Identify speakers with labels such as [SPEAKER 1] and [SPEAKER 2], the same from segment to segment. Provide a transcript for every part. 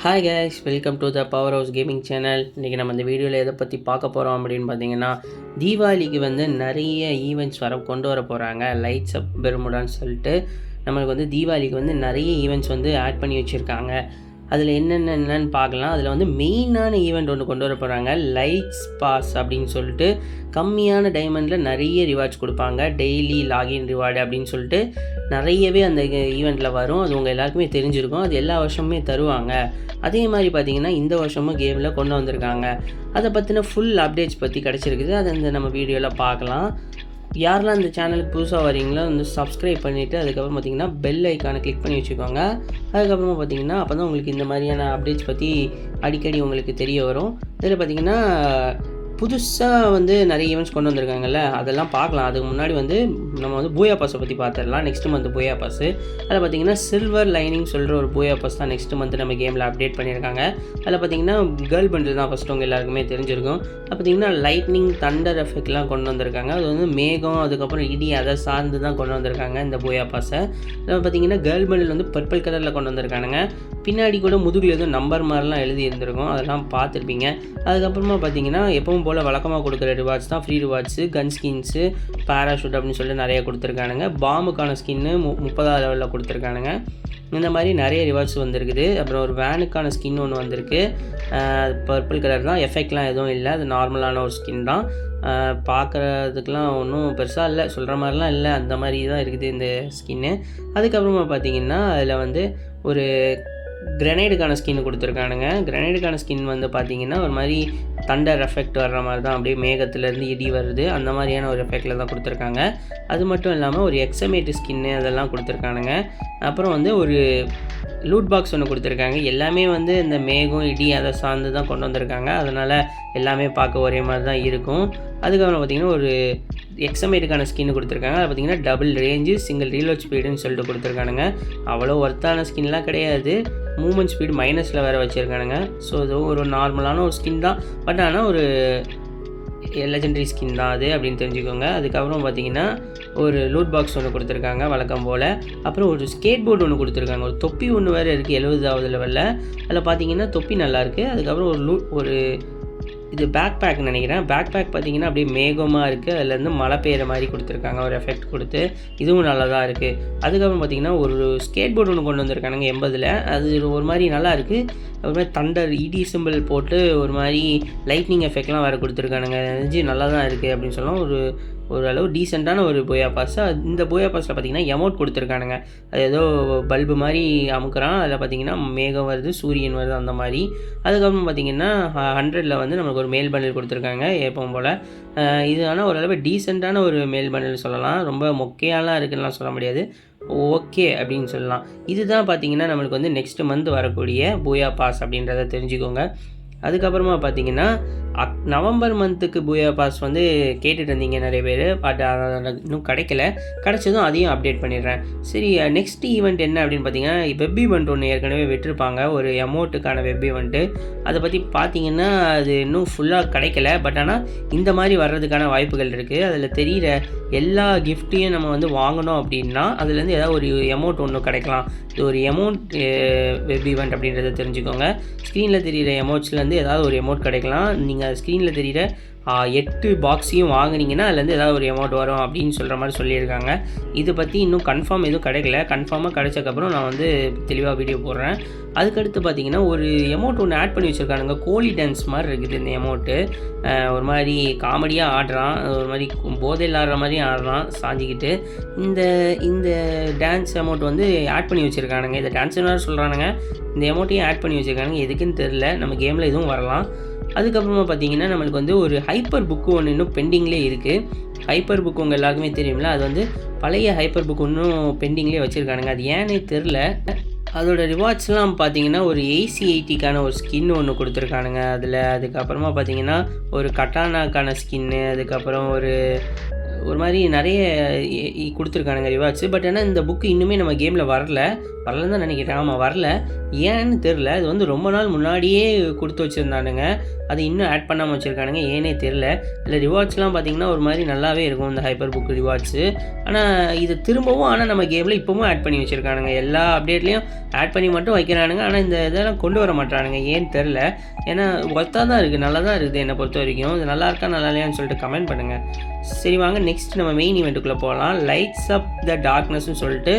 [SPEAKER 1] Hi guys, welcome to the power house gaming channel. இன்றைக்கி நம்ம இந்த வீடியோவில் எதை பற்றி பார்க்க போகிறோம் அப்படின்னு பார்த்தீங்கன்னா, தீபாவளிக்கு நிறைய ஈவெண்ட்ஸ் கொண்டு வர போகிறாங்க. லைட்ஸ் அப் பெர்முடான்னு சொல்லிட்டு நம்மளுக்கு தீபாவளிக்கு நிறைய ஈவெண்ட்ஸ் ஆட் பண்ணி வச்சுருக்காங்க. அதில் என்னென்னு பார்க்கலாம். அதில் மெயினான ஈவெண்ட் ஒன்று கொண்டு வர போகிறாங்க. லைட்ஸ் பாஸ் அப்படின்னு சொல்லிட்டு கம்மியான டைமண்டில் நிறைய ரிவார்ட்ஸ் கொடுப்பாங்க. டெய்லி லாகின் ரிவார்டு அப்படின்னு சொல்லிட்டு நிறையவே அந்த ஈவெண்ட்டில் வரும். அது உங்கள் எல்லாருக்குமே தெரிஞ்சிருக்கும். அது எல்லா வருஷமுமே தருவாங்க. அதே மாதிரி பார்த்திங்கன்னா இந்த வருஷமும் கேமில் கொண்டு வந்திருக்காங்க. அதை பற்றின ஃபுல் அப்டேட்ஸ் பற்றி கிடச்சிருக்குது. அதை நம்ம வீடியோவில் பார்க்கலாம். யாரெல்லாம் இந்த சேனலுக்கு புதுசாக வரீங்களோ சப்ஸ்கிரைப் பண்ணிவிட்டு அதுக்கப்புறம் பார்த்திங்கன்னா பெல் ஐக்கானை கிளிக் பண்ணி வச்சுக்கோங்க. அதுக்கப்புறமா பார்த்திங்கன்னா அப்போ தான் உங்களுக்கு இந்த மாதிரியான அப்டேட்ஸ் பற்றி அடிக்கடி உங்களுக்கு தெரிய வரும். இதில் பார்த்திங்கன்னா புதுசாக நிறைய ஈவெண்ட்ஸ் கொண்டு வந்திருக்காங்கல்ல, அதெல்லாம் பார்க்கலாம். அதுக்கு முன்னாடி நம்ம பூயா பாஸை பற்றி பார்த்துடலாம். நெக்ஸ்ட் மந்த் பூயா பாஸு அதில் பார்த்திங்கன்னா சில்வர் லைனிங் சொல்கிற ஒரு பூயா பாஸ் தான் நெக்ஸ்ட் மந்த் நம்ம கேமில் அப்டேட் பண்ணியிருக்காங்க. அதில் பார்த்திங்கன்னா கேர்ள் பண்டில் தான் ஃபஸ்ட்டு உங்கள் எல்லாருக்குமே தெரிஞ்சிருக்கும். அது பார்த்திங்கன்னா லைட்னிங் தண்டர் எஃபெக்ட்லாம் கொண்டு வந்திருக்காங்க. அது மேகம் அதுக்கப்புறம் இடி அதை சார்ந்து தான் கொண்டு வந்திருக்காங்க இந்த பூயா பாஸை. அதில் பார்த்திங்கன்னா கேர்ள் பண்டில் பர்பிள் கலரில் கொண்டு வந்திருக்கானுங்க. பின்னாடி கூட முதுகில் எதுவும் நம்பர் மாதிரிலாம் எழுதி இருந்திருக்கும், அதெல்லாம் பார்த்துருப்பீங்க. அதுக்கப்புறமா பார்த்திங்கன்னா எப்பவும் போல் வழக்கமாக கொடுக்குற ரிவார்ட்ஸ் தான் ஃப்ரீ ரிவார்ட்ஸு, கன் ஸ்கின்ஸு, பேராஷூட் அப்படின்னு சொல்லிட்டு நிறைய கொடுத்துருக்கானுங்க. பாம்புக்கான ஸ்கின்னு 30ஆவது லெவலில் கொடுத்துருக்கானுங்க. இந்த மாதிரி நிறைய ரிவார்ட்ஸ் வந்திருக்குது. அப்புறம் ஒரு வேனுக்கான ஸ்கின் ஒன்று வந்திருக்கு. பர்பிள் கலர் தான், எஃபெக்ட்லாம் எதுவும் இல்லை, அது நார்மலான ஒரு ஸ்கின் தான். பார்க்குறதுக்கெலாம் ஒன்றும் பெருசாக இல்லை, சொல்கிற மாதிரிலாம் இல்லை, அந்த மாதிரி தான் இருக்குது இந்த ஸ்கின்னு. அதுக்கப்புறமா பார்த்திங்கன்னா அதில் ஒரு கிரனைடுக்கான ஸ்கின் கொடுத்துருக்கானுங்க. கிரனைடுக்கான ஸ்கின் பார்த்திங்கன்னா ஒரு மாதிரி தண்டர் எஃபெக்ட் வர்ற மாதிரி தான், அப்படியே மேகத்துலேருந்து இடி வருது, அந்த மாதிரியான ஒரு எஃபெக்டில் தான் கொடுத்துருக்காங்க. அது மட்டும் இல்லாமல் ஒரு எக்ஸமேட் ஸ்கின்னு அதெல்லாம் கொடுத்துருக்கானுங்க. அப்புறம் ஒரு லூட் பாக்ஸ் ஒன்று கொடுத்துருக்காங்க. எல்லாமே இந்த மேகம் இடி அதை சார்ந்து தான் கொண்டு வந்திருக்காங்க. அதனால் எல்லாமே பார்க்க ஒரே மாதிரி தான் இருக்கும். அதுக்கப்புறம் பார்த்திங்கன்னா ஒரு எக்ஸமேட்டுக்கான ஸ்கின்னு கொடுத்துருக்காங்க. அது பார்த்திங்கன்னா டபுள் ரேஞ்சு சிங்கிள் ரீலோட் ஸ்பீடுன்னு சொல்லிட்டு கொடுத்துருக்கானுங்க. அவ்வளோ ஒர்த்தான ஸ்கின்லாம் கிடையாது. மூமெண்ட் ஸ்பீடு மைனஸில் வேறு வச்சுருக்கானுங்க. ஸோ இது ஒரு நார்மலான ஒரு ஸ்கின் தான், பட் ஆனால் ஒரு லெஜெண்டரி ஸ்கின் தான் அது அப்படின்னு தெரிஞ்சுக்கோங்க. அதுக்கப்புறம் பார்த்திங்கன்னா ஒரு லூட் பாக்ஸ் ஒன்று கொடுத்துருக்காங்க வழக்கம் போல். அப்புறம் ஒரு ஸ்கேட் போர்டு ஒன்று கொடுத்துருக்காங்க. ஒரு தொப்பி ஒன்று வேறு இருக்குது 70ஆவது லெவலில். அதில் பார்த்திங்கன்னா தொப்பி நல்லாயிருக்கு. அதுக்கப்புறம் ஒரு இது பேக் பேக் நினைக்கிறேன். பேக் பேக் பார்த்திங்கன்னா அப்படியே மேகமாக இருக்குது, அதுலேருந்து மழை பெய்கிற மாதிரி கொடுத்துருக்காங்க ஒரு எஃபெக்ட் கொடுத்து. இதுவும் நல்லா தான் இருக்குது. அதுக்கப்புறம் பார்த்திங்கன்னா ஒரு ஸ்கேட் போர்டு ஒன்று கொண்டு வந்திருக்கானுங்க 80இல். அது ஒரு மாதிரி நல்லா இருக்குது. ஒரு மாதிரி தண்டர் இடி சிம்பிள் போட்டு ஒரு மாதிரி லைட்னிங் எஃபெக்ட்லாம் வேறு கொடுத்துருக்கானுங்க. நல்லா தான் இருக்குது அப்படின்னு சொல்லலாம். ஒரு அளவு டீசெண்டான ஒரு போயா பாஸ். இந்த போயா பாஸில் பார்த்திங்கன்னா எமௌண்ட் கொடுத்துருக்கானுங்க. அது ஏதோ பல்பு மாதிரி அமுக்குறான், அதில் பார்த்திங்கன்னா மேகம் வருது, சூரியன் வருது, அந்த மாதிரி. அதுக்கப்புறம் பார்த்திங்கன்னா 100ல் நமக்கு ஒரு மேல் பண்டில் கொடுத்துருக்காங்க எப்பவும் போல். இது ஆனால் ஓரளவு டீசெண்டான ஒரு மேல் பண்டில் சொல்லலாம். ரொம்ப மொக்கையாலாம் இருக்குதுலாம் சொல்ல முடியாது, ஓகே அப்படின்னு சொல்லலாம். இதுதான் பார்த்திங்கன்னா நம்மளுக்கு நெக்ஸ்ட் மந்த் வரக்கூடிய பூயா பாஸ் அப்படின்றத தெரிஞ்சுக்கோங்க. அதுக்கப்புறமா பார்த்திங்கன்னா நவம்பர் மந்த்துக்கு பூயா பாஸ் கேட்டுட்டு இருந்தீங்க நிறைய பேர், பட் இன்னும் கிடச்சதும் அதையும் அப்டேட் பண்ணிடுறேன். சரி, நெக்ஸ்ட் ஈவெண்ட் என்ன அப்படின்னு பார்த்தீங்கன்னா வெப் ஈவெண்ட் ஒன்று ஏற்கனவே விட்டுருப்பாங்க, ஒரு எமௌண்ட்டுக்கான வெப் ஈவெண்ட்டு. அதை பற்றி பார்த்தீங்கன்னா அது இன்னும் ஃபுல்லாக கிடைக்கல, பட் ஆனால் இந்த மாதிரி வர்றதுக்கான வாய்ப்புகள் இருக்குது. அதில் தெரிகிற எல்லா கிஃப்ட்டையும் நம்ம வாங்கணும் அப்படின்னா அதுலேருந்து ஏதாவது ஒரு எமௌண்ட் ஒன்று கிடைக்கலாம். இது ஒரு எமௌண்ட் வெப் ஈவெண்ட் அப்படின்றத தெரிஞ்சுக்கோங்க. ஸ்க்ரீனில் தெரிகிற எமௌண்ட்ஸ்லேருந்து ஏதாவது ஒரு எமௌண்ட் கிடைக்கலாம். நீங்கள் ஸ்க்ரீனில் தெரிகிற 8 பாக்ஸையும் வாங்கினீங்கன்னா அதுலேருந்து ஏதாவது ஒரு அமௌண்ட் வரும் அப்படின்னு சொல்கிற மாதிரி சொல்லியிருக்காங்க. இதை பற்றி இன்னும் கன்ஃபார்ம் எதுவும் கிடைக்கல. கன்ஃபார்மாக கிடைச்சக்கப்புறம் நான் தெளிவாக வீடியோ போடுறேன். அதுக்கடுத்து பார்த்திங்கன்னா ஒரு அமௌண்ட் ஒன்று ஆட் பண்ணி வச்சுருக்கானுங்க. கோழி டான்ஸ் மாதிரி இருக்குது இந்த அமௌண்ட்டு. ஒரு மாதிரி காமெடியாக ஆடுறான், ஒரு மாதிரி போதையில் ஆடுற மாதிரியும் ஆடுறான் சாஞ்சிக்கிட்டு. இந்த டான்ஸ் அமௌண்ட் ஆட் பண்ணி வச்சுருக்கானுங்க. இதை டான்ஸ்னு சொல்கிறானுங்க. இந்த அமௌண்ட்டையும் ஆட் பண்ணி வச்சுருக்கானுங்க. எதுக்குன்னு தெரில, நம்ம கேமில் எதுவும் வரலாம். அதுக்கப்புறமா பார்த்திங்கன்னா நம்மளுக்கு ஒரு ஹைப்பர் புக்கு ஒன்று இன்னும் பெண்டிங்லேயே இருக்குது. ஹைப்பர் புக்கு உங்கள் எல்லாருக்குமே தெரியும்ல, அது பழைய ஹைப்பர் புக் இன்னும் பெண்டிங்லேயே வச்சுருக்கானுங்க. அது ஏன்னே தெரில. அதோட ரிவார்ட்ஸ்லாம் பார்த்திங்கன்னா ஒரு AC80க்கான ஒரு ஸ்கின் ஒன்று கொடுத்துருக்கானுங்க அதில். அதுக்கப்புறமா பார்த்திங்கன்னா ஒரு கட்டானாக்கான ஸ்கின்னு, அதுக்கப்புறம் ஒரு மாதிரி நிறைய கொடுத்துருக்கானுங்க ரிவார்ட்ஸு. பட் ஆனால் இந்த புக்கு இன்னுமே நம்ம கேமில் வரல. வரலன்னு தான் நினைக்கிறேன். ஆமாம், வரல. ஏன்னு தெரில. இது வந்து ரொம்ப நாள் முன்னாடியே கொடுத்து வச்சுருந்தானுங்க. அது இன்னும் ஆட் பண்ணாமல் வச்சுருக்கானுங்க. ஏன்னே தெரில. இல்லை ரிவார்ட்ஸ்லாம் பார்த்திங்கன்னா ஒரு மாதிரி நல்லாவே இருக்கும் இந்த ஹைப்பர் புக் ரிவார்ட்ஸு. ஆனால் இது திரும்பவும் நம்ம கேமில் இப்போவும் ஆட் பண்ணி வச்சுருக்கானுங்க. எல்லா அப்டேட்லேயும் ஆட் பண்ணி மட்டும் வைக்கிறானுங்க. ஆனால் இந்த இதெல்லாம் கொண்டு வர மாட்டானுங்க. ஏன்னு தெரில. ஏன்னா ஒர்த்தாக தான் இருக்குது, நல்லா தான் இருக்குது என்னை பொறுத்த வரைக்கும். இது நல்லா இருக்கா நல்லா இல்லையான்னு சொல்லிட்டு கமெண்ட் பண்ணுங்கள். சரி வாங்க நெக்ஸ்ட் நம்ம மெயின் ஈவெண்ட்டுக்குள்ளே போகலாம். லைட்ஸ் அப் த டார்க்னஸ்ன்னு சொல்லிட்டு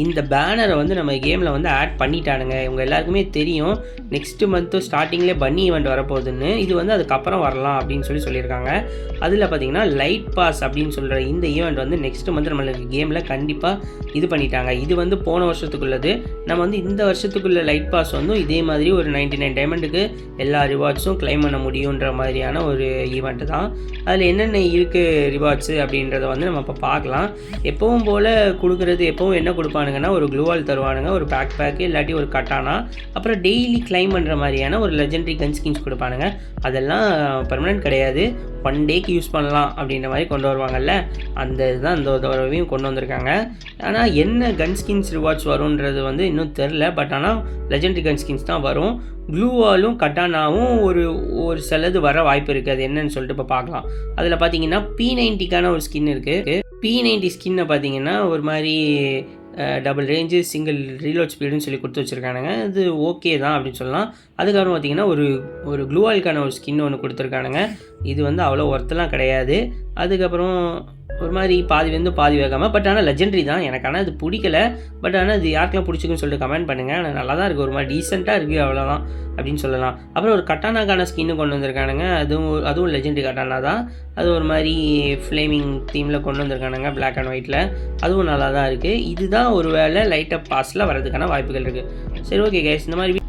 [SPEAKER 1] இந்த பேனரை வந்து நம்ம கேமில் வந்து ஆட் பண்ணிட்டானுங்க. இவங்க எல்லாருக்குமே தெரியும் நெக்ஸ்ட்டு மந்த்து ஸ்டார்டிங்லேயே பன்னி ஈவெண்ட் வரப்போகுதுன்னு. இது வந்து அதுக்கப்புறம் வரலாம் அப்படின்னு சொல்லியிருக்காங்க. அதில் பார்த்திங்கன்னா லைட் பாஸ் அப்படின்னு சொல்கிற இந்த ஈவெண்ட் வந்து நெக்ஸ்ட் மந்த் நம்மளுக்கு கேமில் கண்டிப்பாக இது பண்ணிட்டாங்க. இது வந்து போன வருஷத்துக்குள்ளது. நம்ம வந்து இந்த வருஷத்துக்குள்ள லைட் பாஸ் வந்து இதே மாதிரி ஒரு 99 டைமண்டுக்கு எல்லா ரிவார்ட்ஸும் கிளைம் பண்ண முடியுன்ற மாதிரியான ஒரு ஈவெண்ட்டு தான். அதில் என்னென்ன இருக்குது ரிவார்ட்ஸு அப்படின்றத வந்து நம்ம இப்போ பார்க்கலாம். எப்பவும் போல் கொடுக்குறது எப்பவும் என்ன கொடுப்பானுங்கன்னா ஒரு க்ளூவால் தருவானுங்க, ஒரு பேக் பேக்கு, இல்லாட்டி ஒரு கட்டானா, அப்புறம் டெய்லி கிளைம் பண்ணுற மாதிரியான ஒரு லெஜெண்டரி கன் ஸ்கின்ஸ் கொடுப்பானுங்க. அதெல்லாம் பெர்மனன்ட் கிடையாது, 1 டேக்கு யூஸ் பண்ணலாம் அப்படின்ற மாதிரி கொண்டு வருவாங்கல்ல, அந்த இதுதான் இந்த தடவையும் கொண்டு வந்திருக்காங்க. ஆனால் என்ன கன் ஸ்கின்ஸ் ரிவார்ட்ஸ் வரும்ன்றது வந்து இன்னும் தெரில. பட் ஆனால் லெஜெண்டரி கன் ஸ்கின்ஸ் தான் வரும். க்ளூவாலும் கட்டானாவும் ஒரு சிலது வர வாய்ப்பு இருக்குது. அது என்னன்னு சொல்லிட்டு இப்போ பார்க்கலாம். அதில் பார்த்தீங்கன்னா P90க்கான ஒரு ஸ்கின் இருக்குது. P90 ஸ்கின்னை பார்த்தீங்கன்னா ஒரு மாதிரி டபுள் ரேஞ்சு சிங்கிள் ரீலோட் ஸ்பீடுன்னு சொல்லி கொடுத்து வச்சுருக்கானுங்க. இது ஓகே தான் அப்படின்னு சொல்லலாம். அதுக்கப்புறம் பார்த்திங்கன்னா ஒரு க்ளூவாலுக்கான ஒரு ஸ்கின் ஒன்று கொடுத்துருக்கானுங்க. இது வந்து அவ்வளோ ஒர்த்தெலாம் கிடையாது. அதுக்கப்புறம் ஒரு மாதிரி பாதி வந்து பாதி வேகாமல், பட் ஆனால் லெஜெண்டரி தான். எனக்கு ஆனால் இது பிடிக்கல. பட் ஆனால் இது யாருக்கெல்லாம் பிடிச்சிக்குன்னு சொல்லிட்டு கமெண்ட் பண்ணுங்கள். ஆனால் நல்லா தான் இருக்குது, ஒரு மாதிரி டீசெண்டாக இருக்குது, அவ்வளோதான் அப்படின்னு சொல்லலாம். அப்புறம் ஒரு கட்டானாக்கான ஸ்கின்னு கொண்டு வந்திருக்கானுங்க. அதுவும் லெஜெண்டரி கட்டானா தான். அது ஒரு மாதிரி ஃப்ளேமிங் தீமில் கொண்டு வந்திருக்கானுங்க, பிளாக் அண்ட் ஒயிட்டில். அதுவும் நல்லா தான் இருக்குது. இதுதான் ஒரு வேளை லைட் அப் பாஸில் வரதுக்கான வாய்ப்புகள் இருக்குது. சரி ஓகே கைஸ், இந்த மாதிரி